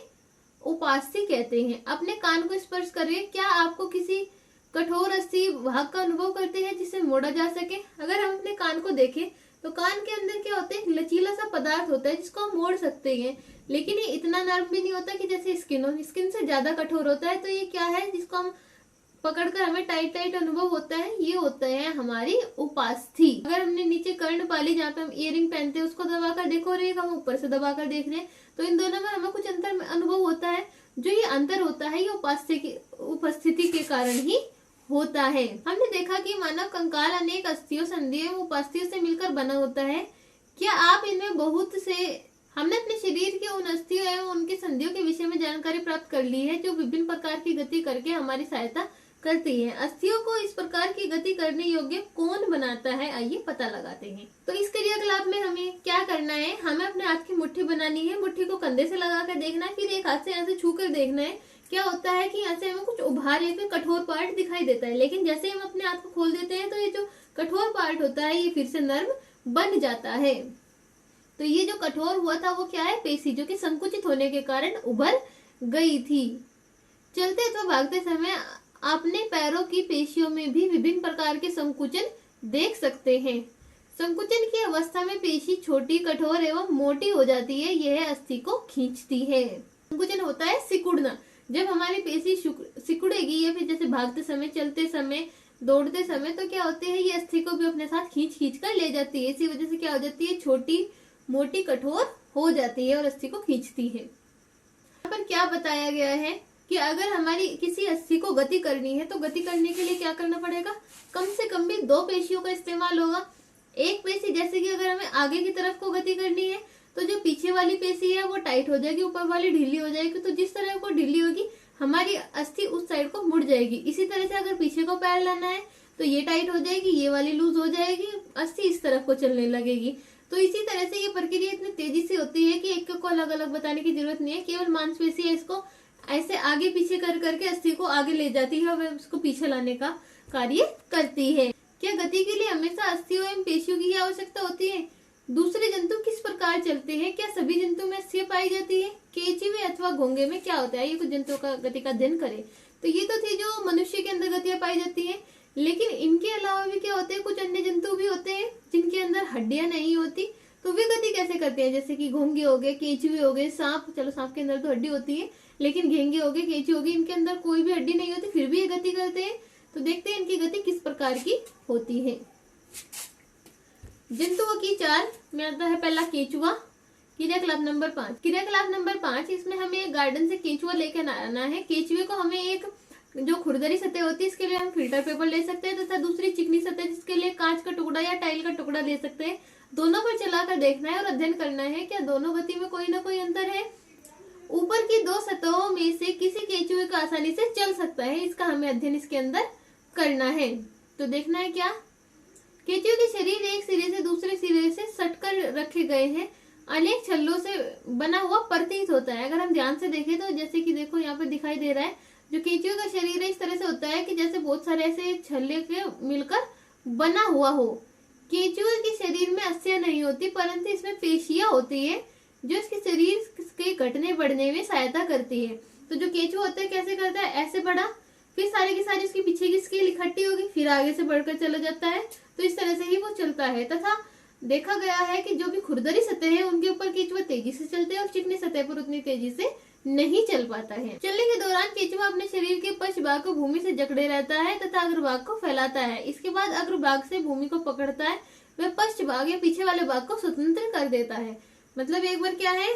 उपास्थि कहते हैं। अपने कान को स्पर्श करिए, क्या आपको किसी कठोर अस्थि भाग का अनुभव करते हैं जिसे मोड़ा जा सके? अगर हम अपने कान को देखें तो कान के अंदर क्या होता है, लचीला सा पदार्थ होता है जिसको हम मोड़ सकते हैं, लेकिन ये इतना नर्म भी नहीं होता कि जैसे स्किन हो, स्किन से ज्यादा कठोर होता है। तो ये क्या है, जिसको हम पकड़कर हमें टाइट अनुभव होता है, ये होता है हमारी उपास्थि। अगर हमने नीचे कर्णपाली, जहाँ पे हम इयरिंग पहनते हैं, उसको दबाकर देखो, और एक हम ऊपर से दबाकर देख रहे हैं, तो इन दोनों में हमें कुछ अंतर अनुभव होता है। जो ये अंतर होता है, ये उपास्थि की उपस्थिति के कारण ही होता है। हमने देखा कि मानव कंकाल अनेक अस्थियों, संधियों एवं उपास्थियों से मिलकर बना होता है। क्या आप इनमें बहुत से, हमने अपने शरीर के उन अस्थियों एवं उनके संधियों के विषय में जानकारी प्राप्त कर ली है जो विभिन्न प्रकार की गति करके हमारी सहायता करती है। अस्थियों को इस प्रकार की गति करने योग्य कौन बनाता है, आइए पता लगाते हैं। तो इस क्रियाकलाप में हमें क्या करना है, हमें अपने हाथ की मुट्ठी बनानी है, मुट्ठी को कंधे से लगाकर देखना है, फिर एक हाथ से यहाँ से छू कर देखना है। क्या होता है कि यहाँ से हमें कुछ उभार या फिर कठोर पार्ट दिखाई देता है, लेकिन जैसे हम अपने हाथ को खोल देते हैं तो ये जो कठोर पार्ट होता है ये फिर से नर्म बन जाता है। तो ये जो कठोर हुआ था वो क्या है, पेशी, जो कि संकुचित होने के कारण उभर गई थी। चलते अथवा भागते समय अपने पैरों की पेशियों में भी विभिन्न प्रकार के संकुचन देख सकते हैं। संकुचन की अवस्था में पेशी छोटी, कठोर एवं मोटी हो जाती है, यह अस्थि को खींचती है। संकुचन होता है सिकुड़ना, जब हमारी पेशी सिकुड़ेगी या फिर जैसे भागते समय, चलते समय, दौड़ते समय, तो क्या होते हैं, ये अस्थि को भी अपने साथ खींच कर ले जाती है। इसी वजह से क्या हो जाती है, छोटी, मोटी, कठोर हो जाती है और अस्थि को खींचती है। यहाँ पर क्या बताया गया है कि अगर हमारी किसी अस्थि को गति करनी है तो गति करने के लिए क्या करना पड़ेगा, कम से कम भी 2 पेशियों का इस्तेमाल होगा। एक पेशी, जैसे कि अगर हमें आगे की तरफ को गति करनी है तो जो पीछे वाली पेशी है वो टाइट हो जाएगी, ऊपर वाली ढीली हो जाएगी। तो जिस तरह को ढीली होगी हमारी अस्थि उस साइड को मुड़ जाएगी। इसी तरह से अगर पीछे को पैर लाना है तो ये टाइट हो जाएगी, ये वाली लूज हो जाएगी, अस्थि इस तरफ को चलने लगेगी। तो इसी तरह से ये प्रक्रिया इतनी तेजी से होती है कि एक को अलग अलग बताने की जरूरत नहीं है। केवल मांसपेशी है, इसको ऐसे आगे पीछे कर करके अस्थि को आगे ले जाती है और वह उसको पीछे लाने का कार्य करती है। क्या गति के लिए हमेशा अस्थियों एवं पेशियों की आवश्यकता होती है? दूसरे जंतु किस प्रकार चलते हैं? क्या सभी जंतु में अस्थियां पाई जाती है? केंचुए अथवा घोंगे में क्या होता है, ये कुछ जंतुओं का गति का अध्ययन करें। तो ये तो थी जो मनुष्य के अंदर गतियां पाई जाती हैं, लेकिन इनके अलावा भी क्या होते हैं, कुछ अन्य जंतु भी होते हैं जिनके अंदर हड्डियां नहीं होती, तो वे गति कैसे करते हैं? जैसे कि घोंगे हो गए, केंचुए हो गए, सांप, चलो सांप के अंदर तो हड्डी होती है, लेकिन घेंगे हो गए, केंचुए हो गए, इनके अंदर कोई भी हड्डी नहीं होती, फिर भी ये गति करते हैं। तो देखते हैं इनकी गति किस प्रकार की होती है। जंतुओं की चाल में आता है पहला केंचुआ। क्रियाकलाप नंबर 5। क्रियाकलाप नंबर 5, इसमें हमें एक गार्डन से केंचुआ लेकर आना है। केंचुए को हमें एक जो खुरदरी सतह होती है इसके लिए हम फिल्टर पेपर ले सकते हैं, तथा दूसरी चिकनी सतह जिसके लिए कांच का टुकड़ा या टाइल का टुकड़ा ले सकते हैं। दोनों पर चलाकर देखना है और अध्ययन करना है क्या दोनों गति में कोई ना कोई अंतर है। ऊपर की 2 सतहों में से किसी केंचुए को आसानी से चल सकता है, इसका हमें अध्ययन इसके अंदर करना है। तो देखना है क्या, केंचुए के शरीर एक सिरे से दूसरे सिरे से सटकर रखे गए हैं, अनेक छल्लों से बना हुआ प्रतीत होता है। अगर हम ध्यान से देखें तो जैसे कि देखो यहाँ पे दिखाई दे रहा है, जो केंचुए का शरीर है इस तरह से होता है कि जैसे बहुत सारे ऐसे छल्ले के मिलकर बना हुआ हो। केंचुए के शरीर में अस्थियां नहीं होती, परंतु इसमें पेशियां होती है जो इसके शरीर के घटने बढ़ने में सहायता करती है। तो जो केंचुआ होता है कैसे करता है, ऐसे बढ़ा, फिर सारी की सारी उसकी पीछे की स्केल इकट्ठी होगी, फिर आगे से बढ़कर चला जाता है। तो इस तरह से ही वो चलता है। तथा देखा गया है कि जो भी खुरदरी सतह है उनके ऊपर केंचुआ तेजी से चलते हैं और चिकनी सतह पर उतनी तेजी से नहीं चल पाता है। चलने के दौरान केंचुआ अपने शरीर के पश्च भाग को भूमि से जकड़े रहता है तथा अग्रभाग को फैलाता है। इसके बाद अग्रभाग से भूमि को पकड़ता है, वह पश्च भाग या पीछे वाले भाग को स्वतंत्र कर देता है। मतलब एक बार क्या है,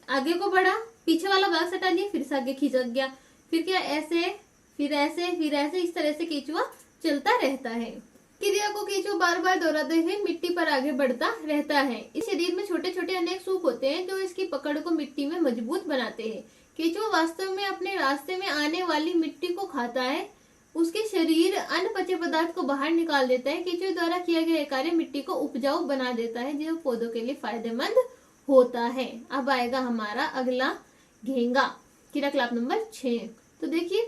आगे को बढ़ा, पीछे वाला भाग सटा लिया, फिर से आगे खींच गया, फिर क्या ऐसे, फिर ऐसे, फिर ऐसे, इस तरह से केंचुआ चलता रहता है। क्रिया को केंचुआ बार बार दोहराते हुए मिट्टी पर आगे बढ़ता रहता है। इस शरीर में छोटे छोटे अनेक सूप होते हैं जो इसकी पकड़ को मिट्टी में मजबूत बनाते हैं। केंचुआ वास्तव में अपने रास्ते में आने वाली मिट्टी को खाता है। उसके शरीर अन्न पचे पदार्थ को बाहर निकाल देता है। केंचुए द्वारा किया गया कार्य मिट्टी को उपजाऊ बना देता है जो पौधों के लिए फायदेमंद होता है। अब आएगा हमारा अगला घेंगा, क्रियाकलाप नंबर 6। तो देखिए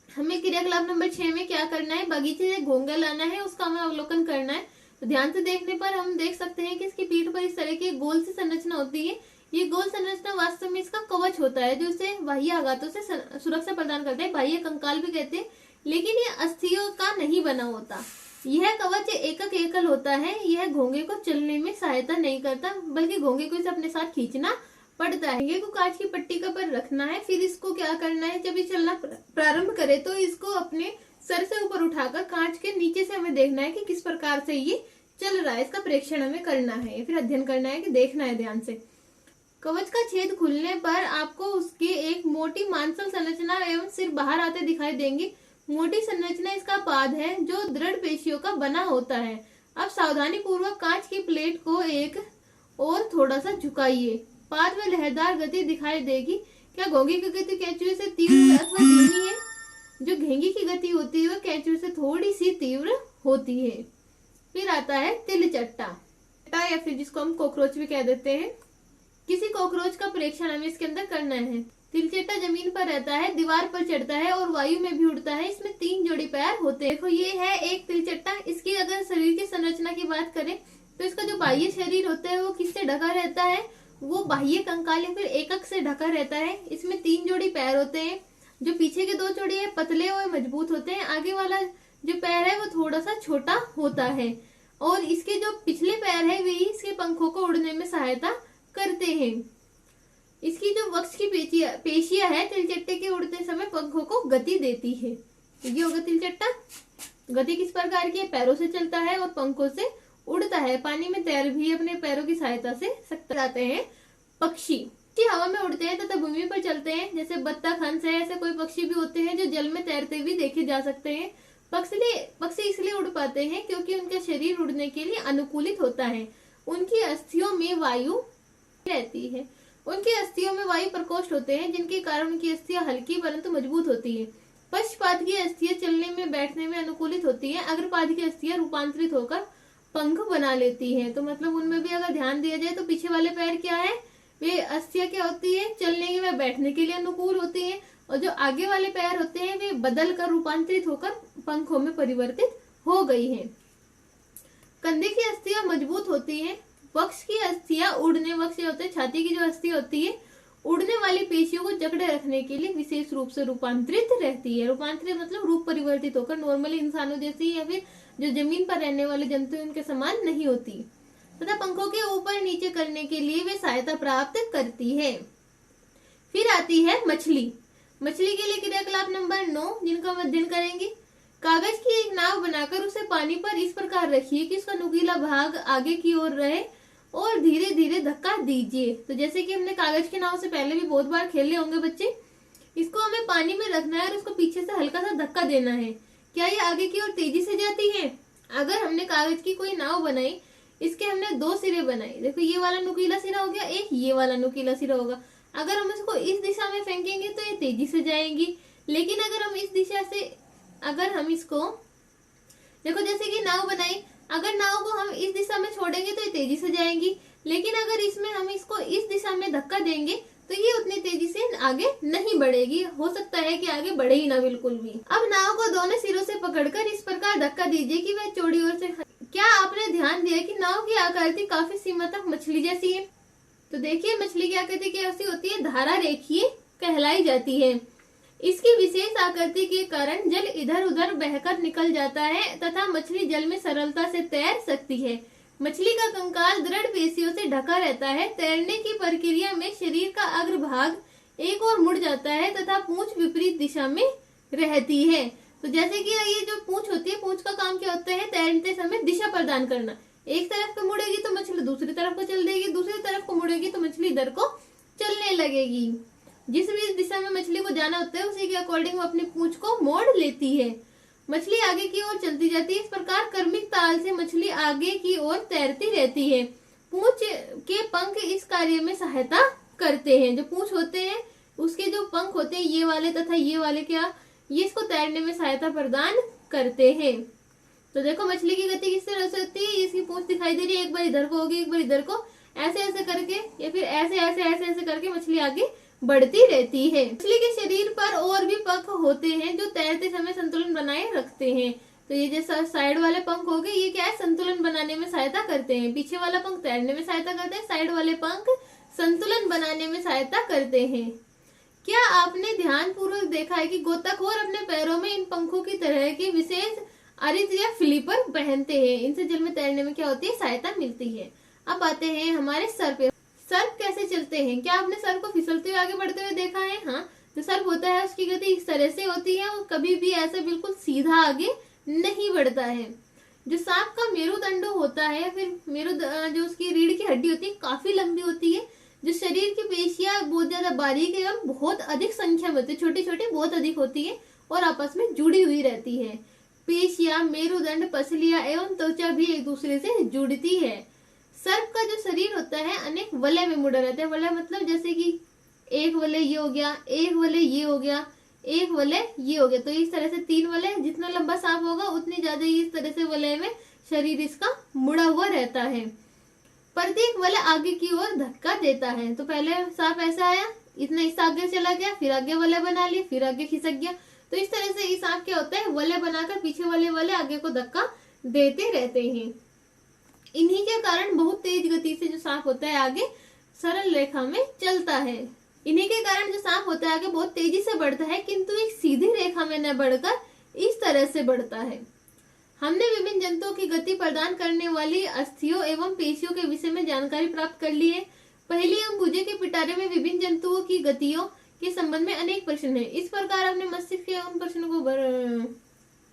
हमें क्रियाकलाप नंबर 6 में क्या करना है, बगीचे से घोंगा लाना है, उसका हमें अवलोकन करना है। तो ध्यान से देखने पर हम देख सकते हैं कि इसकी पीठ पर इस तरह की गोल सी संरचना होती है। ये गोल संरचना वास्तव में इसका कवच होता है जो इसे बाह्य आघातों से सुरक्षा प्रदान करता है। बाह्य कंकाल भी कहते हैं, लेकिन ये अस्थियों का नहीं बना होता। यह कवच एकक एकल होता है। यह घोंगे को चलने में सहायता नहीं करता, बल्कि घोंगे को इसे अपने साथ खींचना पड़ता है। घोंगे को कांच की पट्टी का पर रखना है। फिर इसको क्या करना है, जब ये चलना प्रारंभ करे तो इसको अपने सर से ऊपर उठाकर कांच के नीचे से हमें देखना है कि किस प्रकार से ये चल रहा है। इसका प्रेक्षण हमें करना है, फिर अध्ययन करना है कि देखना है ध्यान से। कवच का छेद खुलने पर आपको उसकी एक मोटी मांसल संरचना एवं सिर बाहर आते दिखाई देंगे। मोटी संरचना इसका पाद है जो दृढ़ पेशियों का बना होता है। अब सावधानी पूर्वक कांच की प्लेट को एक और थोड़ा सा झुकाइए। पाद में लहरदार गति दिखाई देगी। क्या घोंगे की गति केंचुए से तीव्र अथवा धीमी है? जो घेंगे की गति होती है वह केंचुए से थोड़ी सी तीव्र होती है। फिर आता है तिलचट्टा या फिर जिसको हम कॉकरोच भी कह देते हैं। किसी कॉकरोच का परीक्षण हमें इसके अंदर करना है। तिलचट्टा जमीन पर रहता है, दीवार पर चढ़ता है और वायु में भी उड़ता है। इसमें 3 जोड़ी पैर होते हैं। देखो ये है एक तिलचट्टा। इसकी अगर शरीर की संरचना की बात करें तो इसका जो बाह्य शरीर होता है वो किससे ढका रहता है, वो बाह्य कंकाल या फिर एकक से ढका रहता है। इसमें 3 जोड़ी पैर होते हैं। जो पीछे के 2 जोड़ी है पतले और मजबूत होते हैं। आगे वाला जो पैर है वो थोड़ा सा छोटा होता है और इसके जो पिछले पैर है वे इसके पंखों को उड़ने में सहायता करते हैं। इसकी जो वक्ष की पेशियां है तिलचट्टे के उड़ते समय पंखों को गति देती है। ये होगा तिलचट्टा। गति किस प्रकार की है, पैरों से चलता है और पंखों से उड़ता है। पानी में तैर भी अपने पैरों की सहायता से सकते जाते हैं। पक्षी हवा में उड़ते हैं तथा भूमि पर चलते हैं। जैसे बत्तख, हंस है, ऐसे कोई पक्षी भी होते हैं जो जल में तैरते भी देखे जा सकते हैं। पक्षी इसलिए उड़ पाते हैं क्योंकि उनका शरीर उड़ने के लिए अनुकूलित होता है। उनकी अस्थियों में वायु रहती है। उनकी अस्थियों में वायु प्रकोष्ठ होते हैं जिनके कारण उनकी अस्थियां हल्की परंतु मजबूत होती है। पक्षपाद की अस्थियां चलने में बैठने में अनुकूलित होती है। अग्रपाद की अस्थियां रूपांतरित होकर पंख बना लेती है। तो मतलब उनमें भी अगर ध्यान दिया जाए तो पीछे वाले पैर क्या है, वे अस्थियां क्या होती है, चलने व बैठने के लिए अनुकूल होती है। और जो आगे वाले पैर होते हैं वे बदल कर रूपांतरित होकर पंखों में परिवर्तित हो गई है। कंधे की अस्थियां मजबूत होती है। वक्ष की अस्थियां उड़ने, वक्ष होते हैं छाती की जो अस्थि होती है, उड़ने वाली पेशियों को जकड़े रखने के लिए विशेष रूप से रूपांतरित रहती है। रूपांतरित मतलब रूप परिवर्तित होकर नॉर्मली इंसानों जैसी या फिर जो जमीन पर रहने वाले जंतु उनके समान नहीं होती तथा पंखों के ऊपर नीचे करने के लिए वे सहायता प्राप्त करती है। फिर आती है मछली। मछली के लिए क्रियाकलाप नंबर 9 जिनका हम अध्ययन करेंगे। कागज की एक नाव बनाकर उसे पानी पर इस प्रकार रखिए कि उसका नुकीला भाग आगे की ओर रहे और धीरे धीरे धक्का दीजिए। तो जैसे कि हमने कागज की नाव से पहले भी बहुत बार खेले होंगे बच्चे, इसको हमें पानी में रखना है और उसको पीछे से हल्का सा धक्का देना है। क्या ये आगे की ओर तेजी से जाती है? अगर हमने कागज की कोई नाव बनाई, इसके हमने 2 सिरे बनाए। देखो ये वाला नुकीला सिरा हो गया, एक ये वाला नुकीला सिरा होगा। अगर हम इसको इस दिशा में फेंकेंगे तो ये तेजी से जाएंगी, लेकिन अगर हम इस दिशा से, अगर हम इसको देखो जैसे कि नाव बनाई, अगर नाव को हम इस दिशा में छोड़ेंगे तो ये तेजी से जाएंगी, लेकिन अगर इसमें हम इसको इस दिशा में धक्का देंगे तो ये उतनी तेजी से आगे नहीं बढ़ेगी। हो सकता है कि आगे बढ़े ही ना बिल्कुल भी। अब नाव को दोनों सिरों से पकड़कर इस प्रकार धक्का दीजिए कि वह चौड़ी ओर से। क्या आपने ध्यान दिया कि नाव की आकृति काफी सीमा तक मछली जैसी है? तो देखिए मछली की आकृति कैसी होती है, धारा रेखीय कहलाई जाती है। इसकी विशेष आकृति के कारण जल इधर उधर बहकर निकल जाता है तथा मछली जल में सरलता से तैर सकती है। मछली का कंकाल दृढ़ पेशियों से ढका रहता है। तैरने की प्रक्रिया में शरीर का अग्रभाग एक ओर मुड़ जाता है तथा पूंछ विपरीत दिशा में रहती है। तो जैसे कि ये जो पूंछ होती है, पूंछ का काम क्या होता है, तैरते समय दिशा प्रदान करना। एक तरफ को मुड़ेगी तो मछली दूसरी तरफ को चल देगी, दूसरी तरफ को मुड़ेगी तो मछली इधर को चलने लगेगी। जिस भी दिशा में मछली को जाना होता है उसी के अकॉर्डिंग वो अपनी पूंछ को मोड़ लेती है। मछली आगे की ओर चलती जाती है। इस प्रकार क्रमिक ताल से मछली आगे की ओर तैरती रहती है। पूंछ के पंख इस कार्य में सहायता करते हैं। जो पूंछ होते हैं उसके जो पंख होते हैं ये वाले तथा ये वाले क्या, ये इसको तैरने में सहायता प्रदान करते हैं। तो देखो मछली की गति किस तरह से होती है, इसकी पूंछ दिखाई दे रही है, एक बार इधर को होगी एक बार इधर को, ऐसे ऐसे करके या फिर ऐसे ऐसे ऐसे ऐसे करके मछली आगे बढ़ती रहती है। मछली के शरीर पर और भी पंख होते हैं जो तैरते समय संतुलन बनाए रखते हैं। तो ये जैसा साइड वाले पंख हो गए, ये क्या है, संतुलन बनाने में सहायता करते हैं। पीछे वाला पंख तैरने में सहायता करते हैं, साइड वाले पंख संतुलन बनाने में सहायता करते हैं। क्या आपने ध्यान पूर्वक देखा है कि गोताखोर अपने पैरों में इन पंखों की तरह के विशेष अरित या फ्लिपर पहनते हैं। इनसे जल में तैरने में क्या होती है, सहायता मिलती है। अब आते हैं हमारे सर पे। सर्प कैसे चलते हैं? क्या आपने सर्प को फिसलते हुए आगे बढ़ते हुए देखा है? हाँ, जो सर्प होता है उसकी गति इस तरह से होती है, वो कभी भी ऐसे बिल्कुल सीधा आगे नहीं बढ़ता है। जो सांप का मेरुदंड होता है, फिर जो उसकी रीढ़ की हड्डी होती है काफी लंबी होती है। जो शरीर की पेशियां बहुत ज्यादा बारीक है और बहुत अधिक संख्या में होती है, छोटी छोटी बहुत अधिक होती है और आपस में जुड़ी हुई रहती है। पेशियां, मेरुदंड, पसलियां एवं त्वचा भी एक दूसरे से जुड़ती है। सर्प का जो शरीर होता है अनेक वलय में मुड़ा रहता है। वलय मतलब जैसे कि एक वलय ये हो गया, एक वलय ये हो गया, एक वलय ये हो गया। तो इस तरह से 3 वलय, जितना लंबा सांप होगा उतनी ज्यादा इस तरह से वलय में शरीर इसका मुड़ा हुआ रहता है। प्रत्येक वलय आगे की ओर धक्का देता है। तो पहले सांप ऐसा आया, इतना इस आगे चला गया, फिर आगे वलय बना लिया, फिर आगे खिसक गया। तो इस तरह से इस सांप क्या होता है, वलय बनाकर पीछे वाले वलय आगे को धक्का देते रहते हैं। इन्हीं के कारण बहुत तेज गति से जो सांप होता है आगे सरल रेखा में चलता है। इन्हीं के कारण जो सांप होता है आगे बहुत तेजी से बढ़ता है, किंतु एक सीधी रेखा में न बढ़कर इस तरह से बढ़ता है। हमने विभिन्न जंतुओं की गति प्रदान करने वाली अस्थियों एवं पेशियों के विषय में जानकारी प्राप्त कर ली है। पहली एवं भुजा के पिटारे में विभिन्न जंतुओं की गतियों के संबंध में अनेक प्रश्न हैं। इस प्रकार हमने मस्तिष्क के उन प्रश्नों को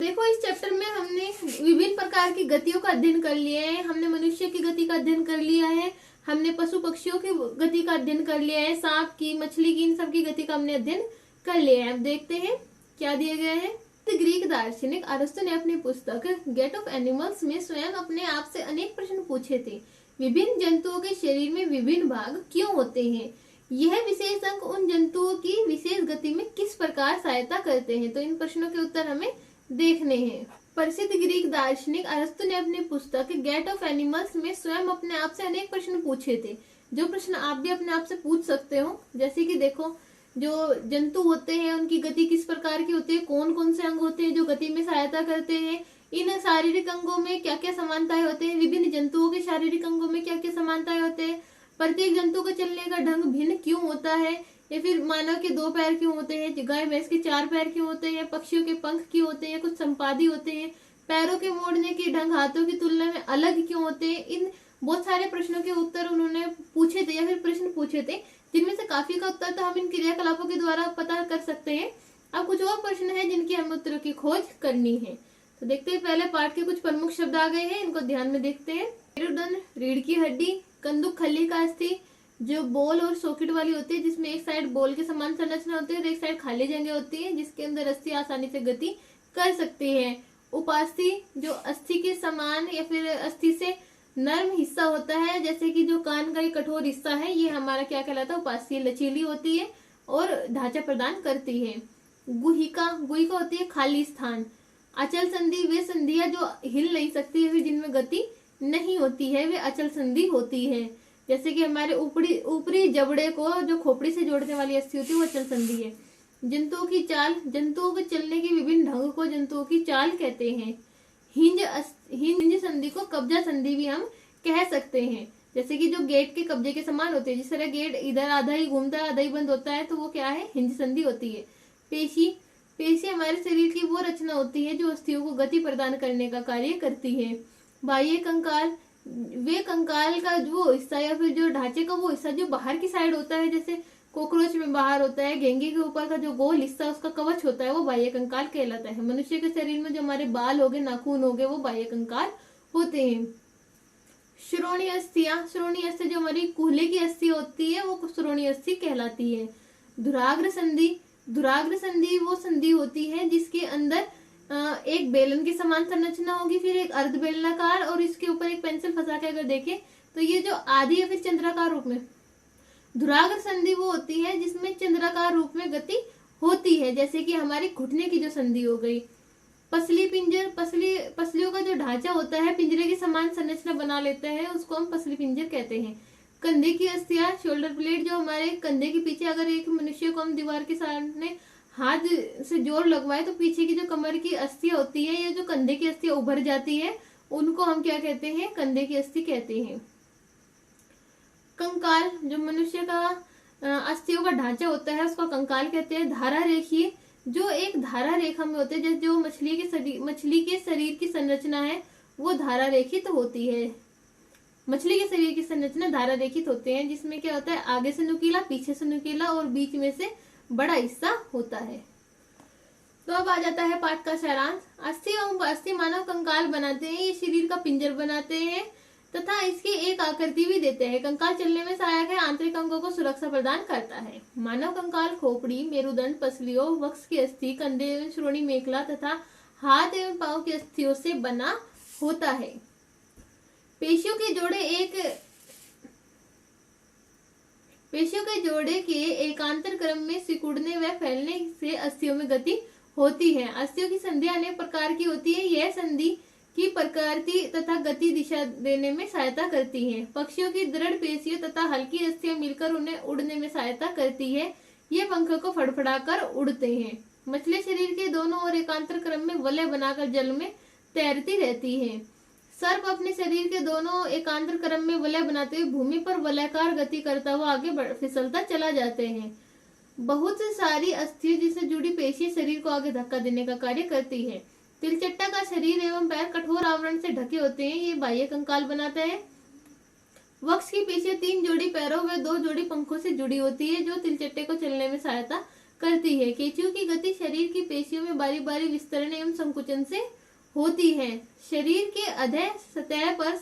देखो, इस चैप्टर में हमने विभिन्न प्रकार की गतियों का अध्ययन कर लिया है। हमने मनुष्य की गति का अध्ययन कर लिया है, हमने पशु पक्षियों की गति का अध्ययन कर लिया है, सांप की, मछली की, इन सब की गति का हमने अध्ययन कर लिया है। अब देखते हैं क्या दिया गया है। ग्रीक दार्शनिक अरस्तु ने अपनी पुस्तक गेट ऑफ एनिमल्स में स्वयं अपने आप से अनेक प्रश्न पूछे थे। विभिन्न जंतुओं के शरीर में विभिन्न भाग क्यों होते हैं? यह विशेष अंग उन जंतुओं की विशेष गति में किस प्रकार सहायता करते हैं? तो इन प्रश्नों के उत्तर हमें देखने हैं। प्रसिद्ध ग्रीक दार्शनिक अरस्तु ने अपनी पुस्तक गेट ऑफ एनिमल्स में स्वयं अपने आप से अनेक प्रश्न पूछे थे। जो प्रश्न आप भी अपने आप से पूछ सकते हो, जैसे कि देखो, जो जंतु होते हैं उनकी गति किस प्रकार की होती है, कौन कौन से अंग होते हैं जो गति में सहायता करते हैं, इन शारीरिक अंगों में क्या क्या समानताएं होते हैं, विभिन्न जंतुओं के शारीरिक अंगों में क्या क्या समानताएं होते हैं, प्रत्येक जंतु को चलने का ढंग भिन्न क्यों होता है, या फिर मानव के 2 पैर क्यों होते हैं, गाय भैंस के 4 पैर क्यों होते हैं, पक्षियों के पंख क्यों होते हैं, कुछ संपादी होते हैं, पैरों के मोड़ने के ढंग हाथों की तुलना में अलग क्यों होते हैं। इन बहुत सारे प्रश्नों के उत्तर उन्होंने पूछे थे या फिर प्रश्न पूछे थे, जिनमें से काफी का उत्तर तो हम इन क्रियाकलापों के द्वारा पता कर सकते हैं। अब कुछ और प्रश्न है जिनकी हमें उत्तरों की खोज करनी है। तो देखते हैं, पहले पाठ के कुछ प्रमुख शब्द आ गए हैं, इनको ध्यान में देखते हैं। मेरुदंड, रीढ़ की हड्डी, कंदुक खल्ली का अस्थि, जो बॉल और सॉकेट वाली होती है, जिसमें एक साइड बॉल के समान संरचना होती है और एक साइड खाली जगह होती है, जिसके अंदर अस्थि आसानी से गति कर सकती है। उपास्थि, जो अस्थि के समान या फिर अस्थि से नर्म हिस्सा होता है, जैसे कि जो कान का कठोर हिस्सा है, ये हमारा क्या कहलाता है, उपास्थि, लचीली होती है और ढांचा प्रदान करती है। गुहिका होती है खाली स्थान। अचल संधि, वे संधियां जो हिल नहीं सकती है, जिनमें गति नहीं होती है, वे अचल संधि होती है। जैसे कि हमारे ऊपरी जबड़े को जो खोपड़ी से जोड़ने वाली अस्थि होती है वो अचल संधि है। जंतुओं की चाल, जंतुओं के चलने के विभिन्न ढंग को जंतुओं की चाल कहते हैं। हिंज संधि को कब्जा संधि भी हम कह सकते हैं, जैसे कि जो गेट के कब्जे के समान होते हैं, जिस तरह गेट इधर आधा ही घूमता है आधा ही बंद होता है, तो वो क्या है, हिंज संधि होती है। पेशी हमारे शरीर की वो रचना होती है जो अस्थियों को गति प्रदान करने का कार्य करती है। बाह्य कंकाल, वे कंकाल का वो हिस्सा या फिर जो ढांचे का वो हिस्सा जो बाहर की साइड होता है, जैसे कॉकरोच में बाहर होता है, घेंगे के ऊपर का जो गोल हिस्सा उसका कवच होता है, वो बाह्य कंकाल कहलाता है। मनुष्य के शरीर में जो हमारे बाल हो गए, नाखून हो गए, वो बाह्य कंकाल होते हैं। श्रोणीय अस्थियां, श्रोणीय अस्थि जो हमारी कूल्हे की अस्थि होती है वो श्रोणीय अस्थि कहलाती है। धुराग्र संधि वो संधि होती है जिसके अंदर एक बेलन के समान संरचना होगी, फिर एक अर्ध बेलनाकार और इसके ऊपर एक पेंसिल फंसा के अगर देखें तो ये जो आधी या फिर चंद्राकार रूप में, धुराग्र संधि वो होती है जिसमें चंद्राकार रूप में गति होती है, जैसे कि हमारी घुटने की जो संधि हो गई। पसली पिंजर, पसलियों का जो ढांचा होता है पिंजरे के समान संरचना बना लेता है, उसको हम पसली पिंजर कहते हैं। कंधे की अस्थियां, शोल्डर ब्लेड, जो हमारे कंधे के पीछे अगर एक मनुष्य को हम दीवार के सामने हाथ से जोर लगवाए तो पीछे की जो कमर की अस्थियां होती है या जो कंधे की अस्थियां उभर जाती है उनको हम क्या कहते हैं, कंधे की अस्थि कहते हैं। कंकाल, जो मनुष्य का अस्थियों का ढांचा होता है उसको कंकाल कहते हैं। धारा रेखीय, जो एक धारा रेखा में होते हैं, जैसे जो मछली के शरीर की संरचना है वो धारा रेखित होती है। मछली के शरीर की संरचना धारा रेखित होते हैं, जिसमें क्या होता है, आगे से नुकीला, पीछे से नुकीला और बीच में से बड़ा हिस्सा होता है। तो अब आ जाता है पाठ का सारांश। अस्थि एवं अस्थि मानव कंकाल बनाते हैं, ये शरीर का पिंजर बनाते हैं तथा इसकी एक आकृति भी देते हैं। कंकाल चलने में सहायक है, आंतरिक अंगों को सुरक्षा प्रदान करता है। मानव कंकाल खोपड़ी, मेरुदंड, पसलियों, वक्ष की अस्थि, कंधे एवं श्रोणी मेखला तथा हाथ एवं पांव की अस्थियों से बना होता है। पेशियों के जोड़े के एकांतर क्रम में सिकुड़ने व फैलने से अस्थियों में गति होती है। अस्थियों की संधियां अनेक प्रकार की होती है, यह संधि की प्रकृति तथा गति दिशा देने में सहायता करती है। पक्षियों की दृढ़ पेशियों तथा हल्की अस्थियां मिलकर उन्हें उड़ने में सहायता करती है, ये पंखों को फड़फड़ाकर उड़ते हैं। मछली शरीर के दोनों ओर एकांतर क्रम में वलय बनाकर जल में तैरती रहती है। सर्प अपने शरीर के दोनों एकांतर क्रम में वलय बनाते हुए भूमि पर वलयाकार गति करता हुआ आगे फिसलता चला जाते हैं। बहुत सारी अस्थियां जिससे जुड़ी पेशी शरीर को आगे धक्का देने का कार्य करती है। तिलचट्टा का शरीर एवं पैर कठोर आवरण से ढके होते हैं, ये बाह्य कंकाल बनाता है। वक्ष की पेशियां 3 जोड़ी पैरों व 2 जोड़ी पंखों से जुड़ी होती है, जो तिलचट्टे को चलने में सहायता करती है। केंचुओं की गति शरीर की पेशियों में बारी बारी विस्तरण एवं संकुचन से होती है। शरीर के अधः सतह पर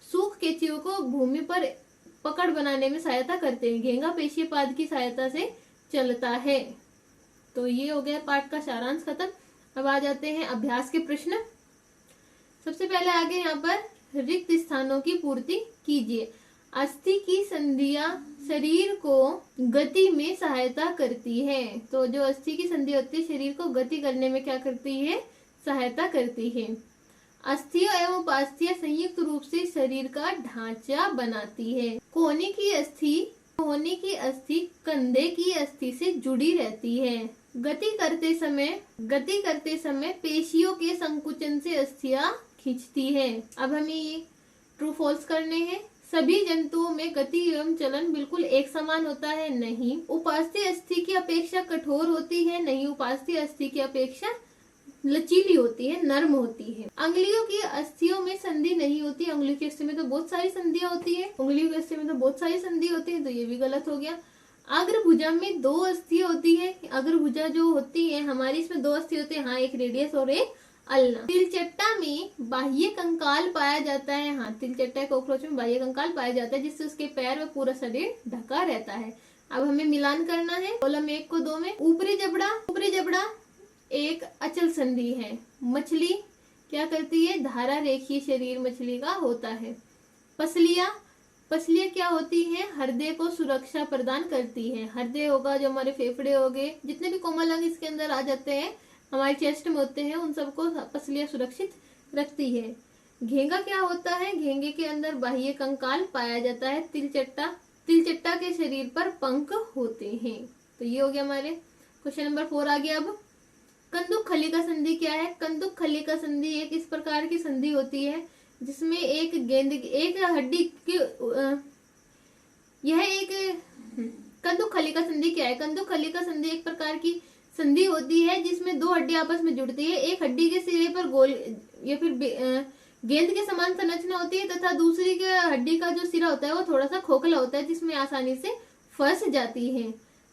सूख केंचुओं को भूमि पर पकड़ बनाने में सहायता करते हैं। घेंगा पेशी पाद की सहायता से चलता है। तो ये हो गया पाठ का सारांश खत्म। अब आ जाते हैं अभ्यास के प्रश्न। सबसे पहले आगे यहाँ पर रिक्त स्थानों की पूर्ति कीजिए। अस्थि की संधियां शरीर को गति में सहायता करती है। तो जो अस्थि की संधि होती है शरीर को गति करने में क्या करती है, सहायता करती है। अस्थियां एवं उपास्थियां संयुक्त रूप से शरीर का ढांचा बनाती है। कोहनी की अस्थि कंधे की अस्थि से जुड़ी रहती है। गति करते समय पेशियों के संकुचन से अस्थियां खींचती है। अब हमें ये ट्रू फॉल्स करने हैं। सभी जंतुओं में गति एवं चलन बिल्कुल एक समान होता है, नहीं। उपास्थि अस्थि की अपेक्षा कठोर होती है, नहीं। उपास्थि अस्थि की अपेक्षा लचीली होती है, नर्म होती है। अंगुलियों की अस्थियों में संधि नहीं होती। अंगुली की अस्थि में तो बहुत सारी संधियां होती है, उंगलियों की अस्थि में तो बहुत सारी संधि होती है, तो ये भी गलत हो गया। अग्रभुजा में 2 अस्थियां होती है। अग्रभुजा जो होती है हमारी, इसमें 2 अस्थि होते हैं, हाँ, एक रेडियस और एक अल्ना। तिलचट्टा में बाह्य कंकाल पाया जाता है, हाँ, तिलचट्टा कॉकरोच में बाह्य कंकाल पाया जाता है, जिससे उसके पैर व पूरा शरीर ढका रहता है। अब हमें मिलान करना है कॉलम 1 को 2 में। ऊपरी जबड़ा एक अचल संधि है। मछली क्या करती है, धारा रेखीय शरीर मछली का होता है। पसलियां क्या होती है, हृदय को सुरक्षा प्रदान करती है। हृदय होगा, जो हमारे फेफड़े हो गए, जितने भी कोमल अंग इसके अंदर आ जाते हैं, हमारे चेस्ट में होते हैं, उन सबको पसलियां सुरक्षित रखती है। घेंगा क्या होता है, घेंगे के अंदर बाह्य कंकाल पाया जाता है। तिलचट्टा के शरीर पर पंख होते हैं। तो ये हो गया हमारे क्वेश्चन नंबर 4। आ गया अब कंदुक खलिका संधि क्या है। कंदुक खलिका संधि एक इस प्रकार की संधि होती है जिसमें एक हड्डी की कंदुक खलिका संधि क्या है। कंदुक खलिका संधि एक प्रकार की संधि होती है जिसमें 2 हड्डी आपस में जुड़ती है। एक हड्डी के सिरे पर गोल या फिर गेंद के समान संरचना होती है तथा दूसरी के हड्डी का जो सिरा होता है वो थोड़ा सा खोखला होता है, जिसमें आसानी से फंस जाती है।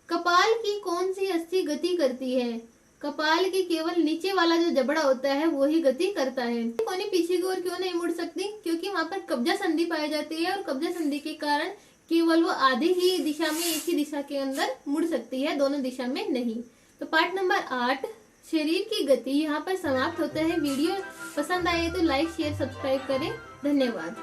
कपाल की कौन सी अस्थि गति करती है। कपाल की केवल नीचे वाला जो जबड़ा होता है वो ही गति करता है। कोहनी पीछे की ओर क्यों नहीं मुड़ सकती, क्योंकि वहां पर कब्जा संधि पाई जाती है और कब्जा संधि के कारण केवल वो आधे ही दिशा में, एक ही दिशा के अंदर मुड़ सकती है, दोनों दिशा में नहीं। तो पार्ट नंबर 8 शरीर की गति यहाँ पर समाप्त होता है। वीडियो पसंद आए तो लाइक शेयर सब्सक्राइब करें। धन्यवाद।